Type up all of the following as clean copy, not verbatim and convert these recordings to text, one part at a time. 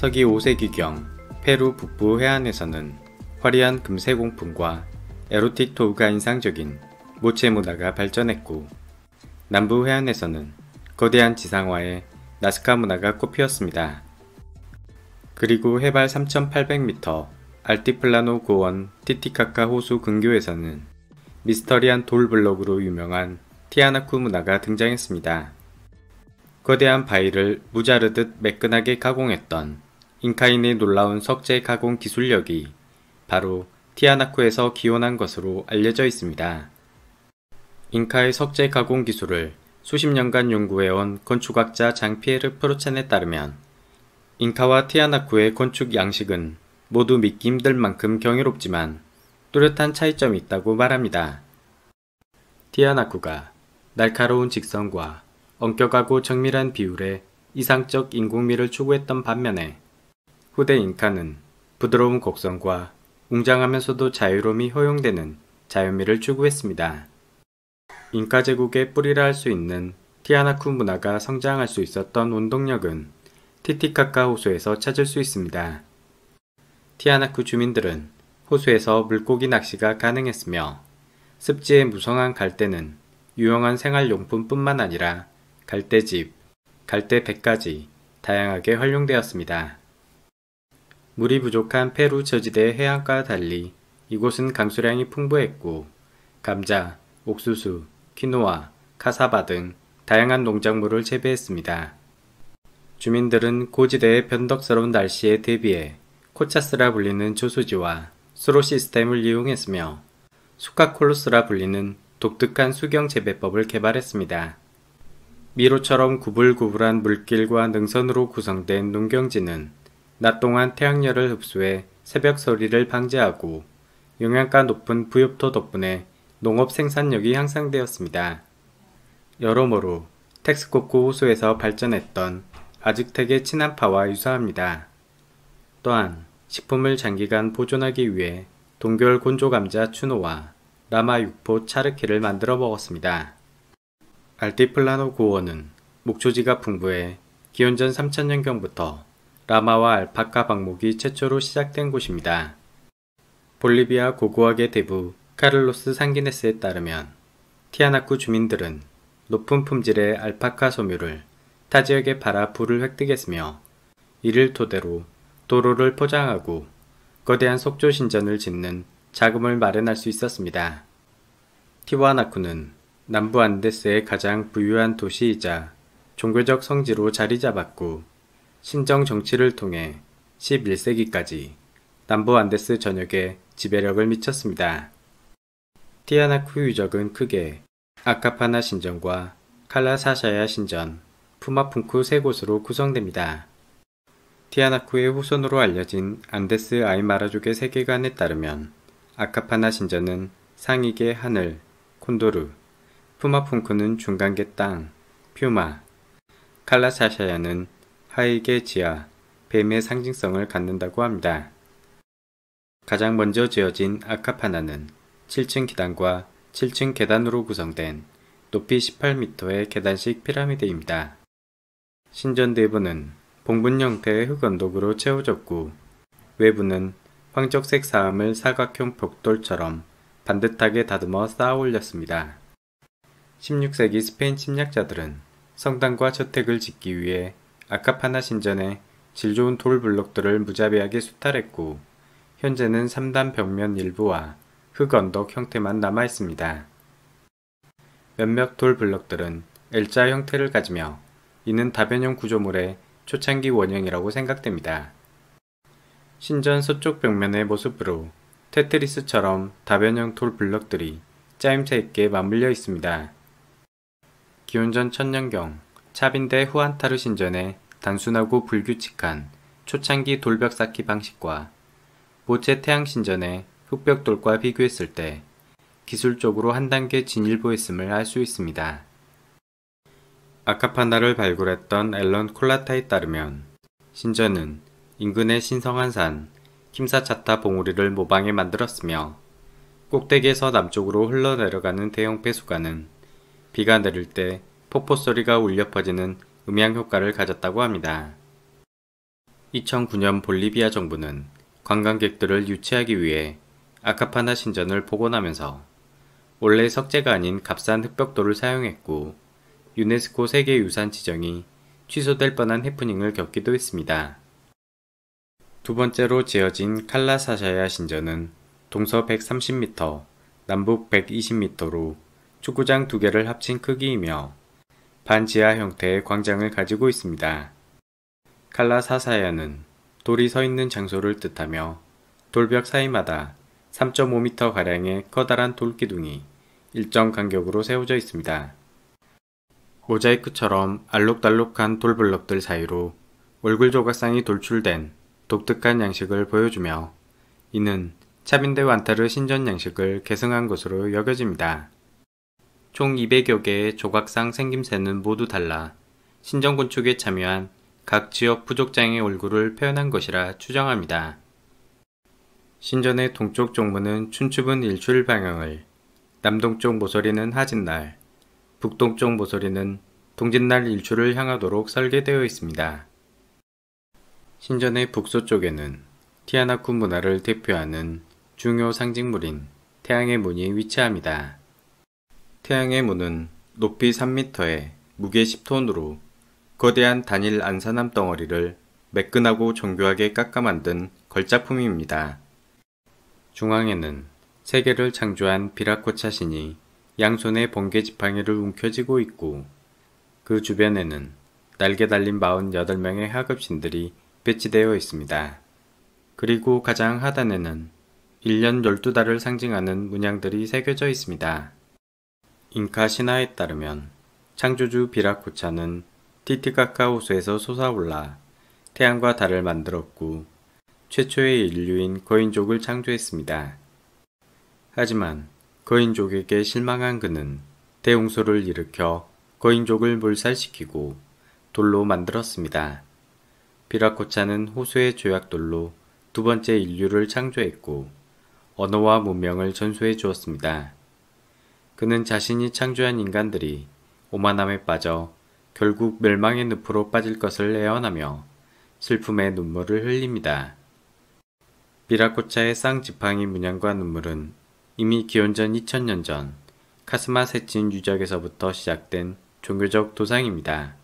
서기 5세기경 페루 북부 해안에서는 화려한 금세 공품과 에로틱 도구가 인상적인 모체 문화가 발전했고, 남부 해안에서는 거대한 지상화에 나스카 문화가 꽃피었습니다. 그리고 해발 3,800m 알티플라노 고원 티티카카 호수 근교에서는 미스터리한 돌 블록으로 유명한 티아나쿠 문화가 등장했습니다. 거대한 바위를 무자르듯 매끈하게 가공했던 잉카인의 놀라운 석재 가공 기술력이 바로 티아나쿠에서 기원한 것으로 알려져 있습니다. 잉카의 석재 가공 기술을 수십 년간 연구해온 건축학자 장피에르 프로첸에 따르면 잉카와 티아나쿠의 건축 양식은 모두 믿기 힘들 만큼 경이롭지만 뚜렷한 차이점이 있다고 말합니다. 티아나쿠가 날카로운 직선과 엄격하고 정밀한 비율의 이상적 인공미를 추구했던 반면에 후대 잉카는 부드러운 곡선과 웅장하면서도 자유로움이 허용되는 자연미를 추구했습니다. 잉카 제국의 뿌리라 할 수 있는 티아나쿠 문화가 성장할 수 있었던 원동력은 티티카카 호수에서 찾을 수 있습니다. 티아나쿠 주민들은 호수에서 물고기 낚시가 가능했으며 습지의 무성한 갈대는 유용한 생활용품뿐만 아니라 갈대집, 갈대배까지 다양하게 활용되었습니다. 물이 부족한 페루 저지대 해안가와 달리 이곳은 강수량이 풍부했고 감자, 옥수수, 키노아, 카사바 등 다양한 농작물을 재배했습니다. 주민들은 고지대의 변덕스러운 날씨에 대비해 코차스라 불리는 조수지와 수로 시스템을 이용했으며 수카콜루스라 불리는 독특한 수경 재배법을 개발했습니다. 미로처럼 구불구불한 물길과 능선으로 구성된 농경지는 낮 동안 태양열을 흡수해 새벽 서리를 방지하고 영양가 높은 부엽토 덕분에 농업 생산력이 향상되었습니다. 여러모로 텍스코코 호수에서 발전했던 아즈텍의 친한파와 유사합니다. 또한 식품을 장기간 보존하기 위해 동결 곤조감자 추노와 라마 육포 차르키를 만들어 먹었습니다. 알티플라노 고원은 목초지가 풍부해 기원전 3000년경부터 라마와 알파카 방목이 최초로 시작된 곳입니다. 볼리비아 고고학의 대부 카를로스 상기네스에 따르면 티아나쿠 주민들은 높은 품질의 알파카 소묘를 타 지역에 팔아 부를 획득했으며 이를 토대로 도로를 포장하고 거대한 속초 신전을 짓는 자금을 마련할 수 있었습니다. 티와나쿠는 남부 안데스의 가장 부유한 도시이자 종교적 성지로 자리 잡았고 신정 정치를 통해 11세기까지 남부 안데스 전역에 지배력을 미쳤습니다. 티아나쿠 유적은 크게 아카파나 신전과 칼라사샤야 신전, 푸마풍쿠 세 곳으로 구성됩니다. 티아나쿠의 후손으로 알려진 안데스 아이마라족의 세계관에 따르면 아카파나 신전은 상익의 하늘, 콘도르, 푸마풍쿠는 중간계 땅, 퓨마, 칼라사샤야는 하익의 지하, 뱀의 상징성을 갖는다고 합니다. 가장 먼저 지어진 아카파나는 7층 기단과 7층 계단으로 구성된 높이 18m의 계단식 피라미드입니다. 신전 내부는 봉분 형태의 흙언덕으로 채워졌고 외부는 황적색 사암을 사각형 벽돌처럼 반듯하게 다듬어 쌓아 올렸습니다. 16세기 스페인 침략자들은 성당과 저택을 짓기 위해 아카파나 신전에 질 좋은 돌 블록들을 무자비하게 수탈했고 현재는 3단 벽면 일부와 흙언덕 형태만 남아있습니다. 몇몇 돌 블록들은 L자 형태를 가지며 이는 다변형 구조물의 초창기 원형이라고 생각됩니다. 신전 서쪽 벽면의 모습으로 테트리스처럼 다변형 돌 블록들이 짜임새 있게 맞물려 있습니다. 기원전 1000년경 차빈대 후안타르 신전의 단순하고 불규칙한 초창기 돌벽 쌓기 방식과 모체 태양 신전의 흑벽돌과 비교했을 때 기술적으로 한 단계 진일보했음을 알 수 있습니다. 아카파나를 발굴했던 앨런 콜라타에 따르면 신전은 인근의 신성한 산 킴사차타 봉우리를 모방해 만들었으며 꼭대기에서 남쪽으로 흘러내려가는 대형 배수관은 비가 내릴 때 폭포 소리가 울려 퍼지는 음향 효과를 가졌다고 합니다. 2009년 볼리비아 정부는 관광객들을 유치하기 위해 아카파나 신전을 복원하면서 원래 석재가 아닌 값싼 흑벽돌을 사용했고 유네스코 세계유산 지정이 취소될 뻔한 해프닝을 겪기도 했습니다. 두 번째로 지어진 칼라사샤야 신전은 동서 130m, 남북 120m로 축구장 2개를 합친 크기이며 반지하 형태의 광장을 가지고 있습니다. 칼라사사야는 돌이 서 있는 장소를 뜻하며 돌벽 사이마다 3.5m가량의 커다란 돌기둥이 일정 간격으로 세워져 있습니다. 모자이크처럼 알록달록한 돌블럭들 사이로 얼굴 조각상이 돌출된 독특한 양식을 보여주며 이는 차빈데 완타르 신전 양식을 계승한 것으로 여겨집니다. 총 200여 개의 조각상 생김새는 모두 달라 신전 건축에 참여한 각 지역 부족장의 얼굴을 표현한 것이라 추정합니다. 신전의 동쪽 쪽문은 춘추분 일출 방향을, 남동쪽 모서리는 하진날, 북동쪽 모서리는 동짓날 일출을 향하도록 설계되어 있습니다. 신전의 북서쪽에는 티아나쿠 문화를 대표하는 중요 상징물인 태양의 문이 위치합니다. 태양의 문은 높이 3m에 무게 10톤으로 거대한 단일 안산암 덩어리를 매끈하고 정교하게 깎아 만든 걸작품입니다. 중앙에는 세계를 창조한 비라코차 신이 양손에 번개 지팡이를 움켜쥐고 있고 그 주변에는 날개 달린 48명의 하급신들이 배치되어 있습니다. 그리고 가장 하단에는 1년 12달을 상징하는 문양들이 새겨져 있습니다. 잉카 신화에 따르면 창조주 비라코차는 티티카카 호수에서 솟아올라 태양과 달을 만들었고 최초의 인류인 거인족을 창조했습니다. 하지만 거인족에게 실망한 그는 대홍수를 일으켜 거인족을 몰살시키고 돌로 만들었습니다. 비라코차는 호수의 조약돌로 두 번째 인류를 창조했고 언어와 문명을 전수해 주었습니다. 그는 자신이 창조한 인간들이 오만함에 빠져 결국 멸망의 늪으로 빠질 것을 애원하며 슬픔의 눈물을 흘립니다. 비라코차의 쌍지팡이 문양과 눈물은 이미 기원전 2000년 전 카스마 세친 유적에서부터 시작된 종교적 도상입니다.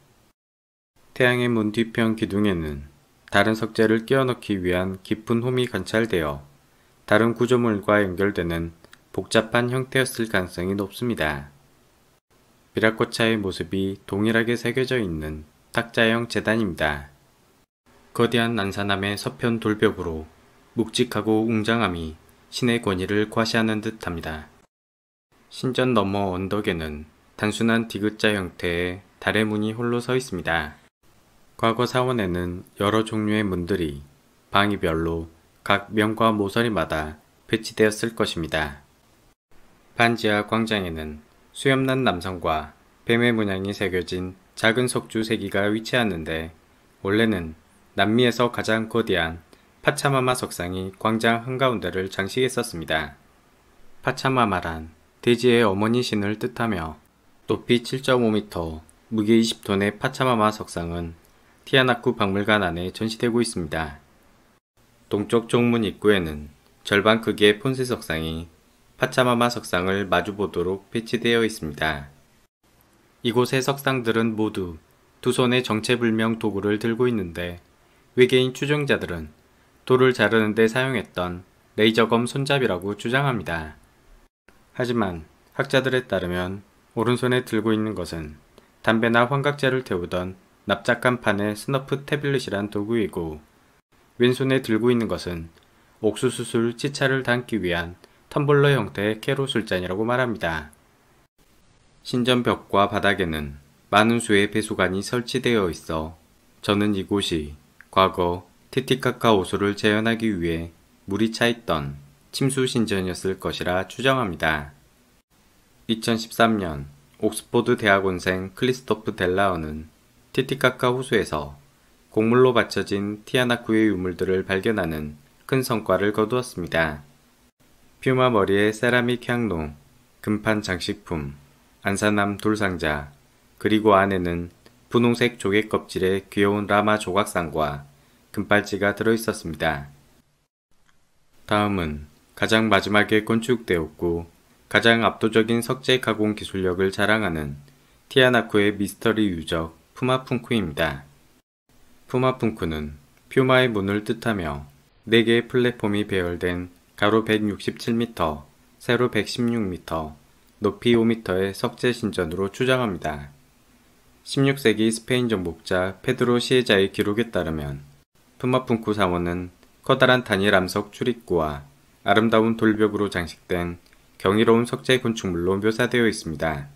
태양의 문 뒤편 기둥에는 다른 석재를 끼워 넣기 위한 깊은 홈이 관찰되어 다른 구조물과 연결되는 복잡한 형태였을 가능성이 높습니다. 비라코차의 모습이 동일하게 새겨져 있는 탁자형 제단입니다. 거대한 난산암의 서편 돌벽으로 묵직하고 웅장함이 신의 권위를 과시하는 듯합니다. 신전 너머 언덕에는 단순한 디귿자 형태의 달의 문이 홀로 서 있습니다. 과거 사원에는 여러 종류의 문들이 방위별로 각 명과 모서리마다 배치되었을 것입니다. 반지하 광장에는 수염난 남성과 뱀의 문양이 새겨진 작은 석주 3기가 위치하는데 원래는 남미에서 가장 거대한 파차마마 석상이 광장 한가운데를 장식했었습니다. 파차마마란 대지의 어머니 신을 뜻하며 높이 7.5m, 무게 20톤의 파차마마 석상은 티아나쿠 박물관 안에 전시되고 있습니다. 동쪽 쪽문 입구에는 절반 크기의 폰세 석상이 파차마마 석상을 마주보도록 배치되어 있습니다. 이곳의 석상들은 모두 두 손에 정체불명 도구를 들고 있는데 외계인 추종자들은 돌을 자르는 데 사용했던 레이저검 손잡이라고 주장합니다. 하지만 학자들에 따르면 오른손에 들고 있는 것은 담배나 환각제를 태우던 납작한 판의 스너프 태블릿이란 도구이고 왼손에 들고 있는 것은 옥수수술 치차를 담기 위한 텀블러 형태의 캐로 술잔이라고 말합니다. 신전 벽과 바닥에는 많은 수의 배수관이 설치되어 있어 저는 이곳이 과거 티티카카 호수를 재현하기 위해 물이 차있던 침수 신전이었을 것이라 추정합니다. 2013년 옥스포드 대학원생 클리스토프 델라어는 티티카카 호수에서 곡물로 받쳐진 티아나쿠의 유물들을 발견하는 큰 성과를 거두었습니다. 퓨마 머리의 세라믹 향로, 금판 장식품, 안산암 돌상자, 그리고 안에는 분홍색 조개 껍질의 귀여운 라마 조각상과 금발찌가 들어있었습니다. 다음은 가장 마지막에 건축되었고 가장 압도적인 석재 가공 기술력을 자랑하는 티아나쿠의 미스터리 유적 푸마푼쿠입니다. 푸마푼쿠는 퓨마의 문을 뜻하며 4개의 플랫폼이 배열된 가로 167m, 세로 116m, 높이 5m의 석재 신전으로 추정합니다. 16세기 스페인 정복자 페드로 시에자의 기록에 따르면 푸마푼쿠 사원은 커다란 단일 암석 출입구와 아름다운 돌벽으로 장식된 경이로운 석재 건축물로 묘사되어 있습니다.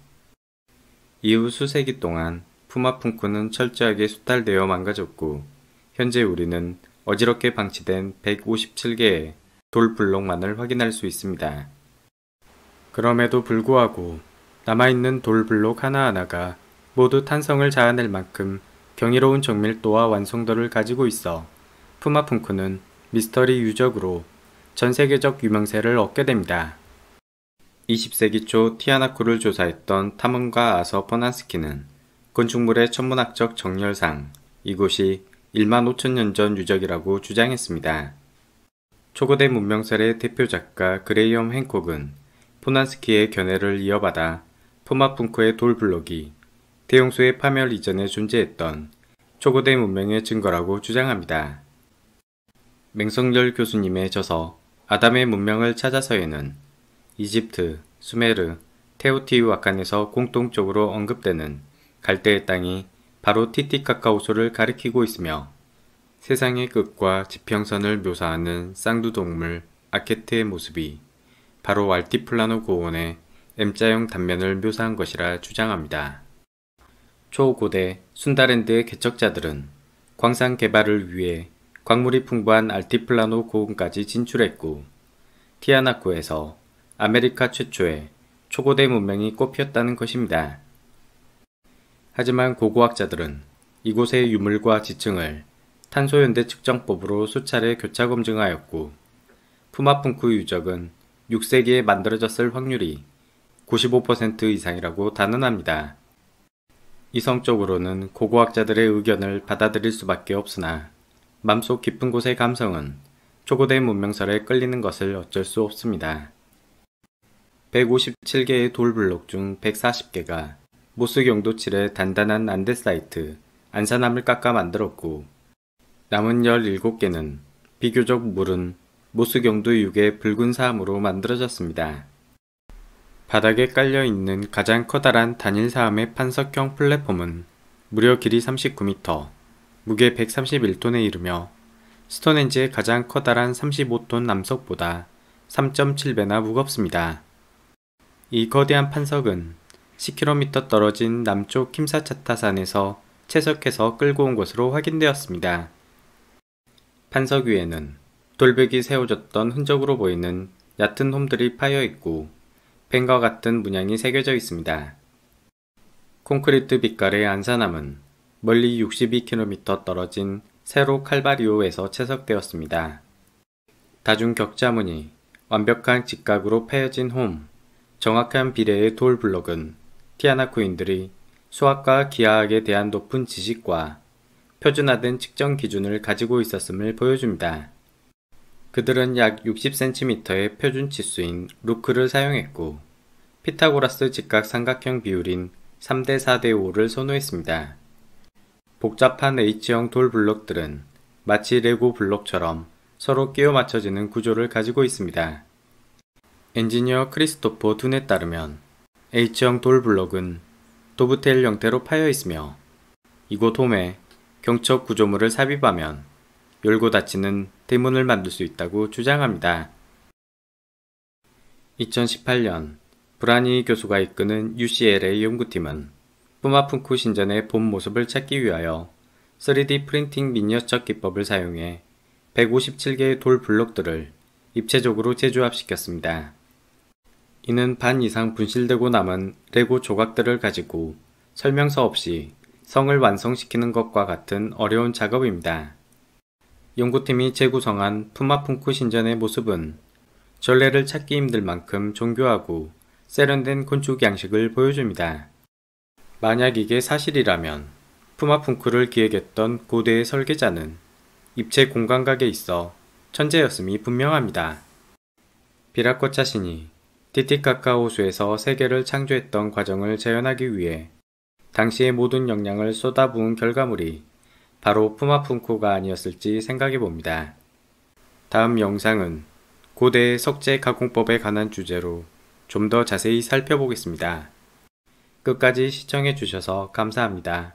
이후 수세기 동안 푸마푼쿠는 철저하게 수탈되어 망가졌고 현재 우리는 어지럽게 방치된 157개의 돌블록만을 확인할 수 있습니다. 그럼에도 불구하고 남아있는 돌블록 하나하나가 모두 탄성을 자아낼 만큼 경이로운 정밀도와 완성도를 가지고 있어 푸마푼쿠는 미스터리 유적으로 전세계적 유명세를 얻게 됩니다. 20세기 초 티아나쿠를 조사했던 탐험가 아서 포난스키는 건축물의 천문학적 정렬상 이곳이 1만 5천년 전 유적이라고 주장했습니다. 초고대 문명설의 대표 작가 그레이엄 행콕은 포난스키의 견해를 이어받아 푸마푼쿠의 돌블록이 대용수의 파멸 이전에 존재했던 초고대 문명의 증거라고 주장합니다. 맹성열 교수님의 저서 아담의 문명을 찾아서에는 이집트, 수메르, 테오티우아칸에서 공통적으로 언급되는 갈대의 땅이 바로 티티카카오소를 가리키고 있으며 세상의 끝과 지평선을 묘사하는 쌍두동물 아케트의 모습이 바로 알티플라노 고원의 M자형 단면을 묘사한 것이라 주장합니다. 초고대 순다랜드의 개척자들은 광산 개발을 위해 광물이 풍부한 알티플라노 고원까지 진출했고 티아나쿠에서 아메리카 최초의 초고대 문명이 꽃피었다는 것입니다. 하지만 고고학자들은 이곳의 유물과 지층을 탄소연대 측정법으로 수차례 교차 검증하였고 푸마푼쿠 유적은 6세기에 만들어졌을 확률이 95% 이상이라고 단언합니다. 이성적으로는 고고학자들의 의견을 받아들일 수밖에 없으나 맘속 깊은 곳의 감성은 초고대 문명설에 끌리는 것을 어쩔 수 없습니다. 157개의 돌블록 중 140개가 모스경도 7의 단단한 안데사이트, 안산암을 깎아 만들었고 남은 17개는 비교적 무른 모스경도 6의 붉은 사암으로 만들어졌습니다. 바닥에 깔려있는 가장 커다란 단일 사암의 판석형 플랫폼은 무려 길이 39m, 무게 131톤에 이르며 스톤헨지의 가장 커다란 35톤 남석보다 3.7배나 무겁습니다. 이 거대한 판석은 10km 떨어진 남쪽 킴사차타산에서 채석해서 끌고 온 것으로 확인되었습니다. 판석 위에는 돌벽이 세워졌던 흔적으로 보이는 얕은 홈들이 파여있고 펜과 같은 문양이 새겨져 있습니다. 콘크리트 빛깔의 안산암은 멀리 62km 떨어진 세로 칼바리오에서 채석되었습니다. 다중 격자무늬, 완벽한 직각으로 패여진 홈, 정확한 비례의 돌블록은 티아나쿠인들이 수학과 기하학에 대한 높은 지식과 표준화된 측정 기준을 가지고 있었음을 보여줍니다. 그들은 약 60cm의 표준 치수인 루크를 사용했고 피타고라스 직각 삼각형 비율인 3대 4대 5를 선호했습니다. 복잡한 H형 돌블록들은 마치 레고 블록처럼 서로 끼워 맞춰지는 구조를 가지고 있습니다. 엔지니어 크리스토퍼 둔에 따르면 H형 돌블록은 도브테일 형태로 파여 있으며 이곳 홈에 경첩 구조물을 삽입하면 열고 닫히는 대문을 만들 수 있다고 주장합니다. 2018년 브라니 교수가 이끄는 UCLA 연구팀은 푸마푼쿠 신전의 본 모습을 찾기 위하여 3D 프린팅 미니어처 기법을 사용해 157개의 돌 블록들을 입체적으로 재조합시켰습니다. 이는 반 이상 분실되고 남은 레고 조각들을 가지고 설명서 없이 성을 완성시키는 것과 같은 어려운 작업입니다. 연구팀이 재구성한 푸마푼쿠 신전의 모습은 전례를 찾기 힘들 만큼 정교하고 세련된 건축 양식을 보여줍니다. 만약 이게 사실이라면 푸마푼쿠를 기획했던 고대의 설계자는 입체 공간각에 있어 천재였음이 분명합니다. 비라꽃 자신이 티티카카호수에서 세계를 창조했던 과정을 재현하기 위해 당시의 모든 역량을 쏟아부은 결과물이 바로 푸마푼코가 아니었을지 생각해봅니다. 다음 영상은 고대의 석재 가공법에 관한 주제로 좀 더 자세히 살펴보겠습니다. 끝까지 시청해주셔서 감사합니다.